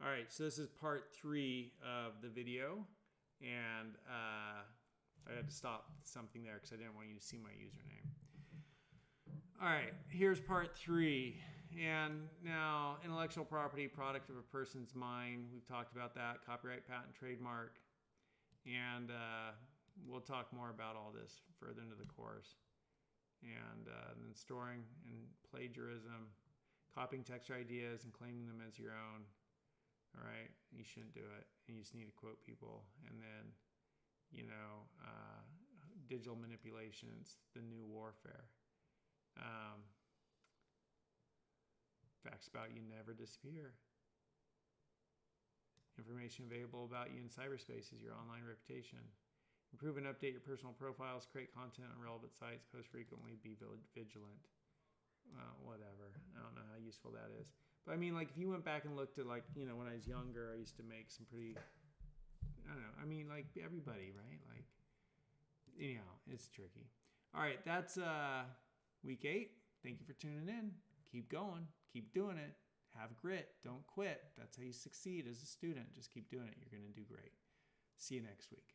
All right, so this is part 3 of the video, and I had to stop something there because I didn't want you to see my username. All right, here's part 3. And now, intellectual property, product of a person's mind. We've talked about that, copyright, patent, trademark. And we'll talk more about all this further into the course. And then storing and plagiarism, copying text or ideas and claiming them as your own. All right, you shouldn't do it. And you just need to quote people. And then, digital manipulations, the new warfare. Facts about you never disappear. Information available about you in cyberspace is your online reputation. Improve and update your personal profiles, create content on relevant sites, post frequently, be vigilant. Whatever. I don't know how useful that is. But I mean, like, if you went back and looked at, when I was younger, I used to make some pretty, I don't know. I mean, like, everybody, right? Like, anyhow, it's tricky. All right, that's week 8. Thank you for tuning in. Keep going. Keep doing it. Have grit. Don't quit. That's how you succeed as a student. Just keep doing it. You're going to do great. See you next week.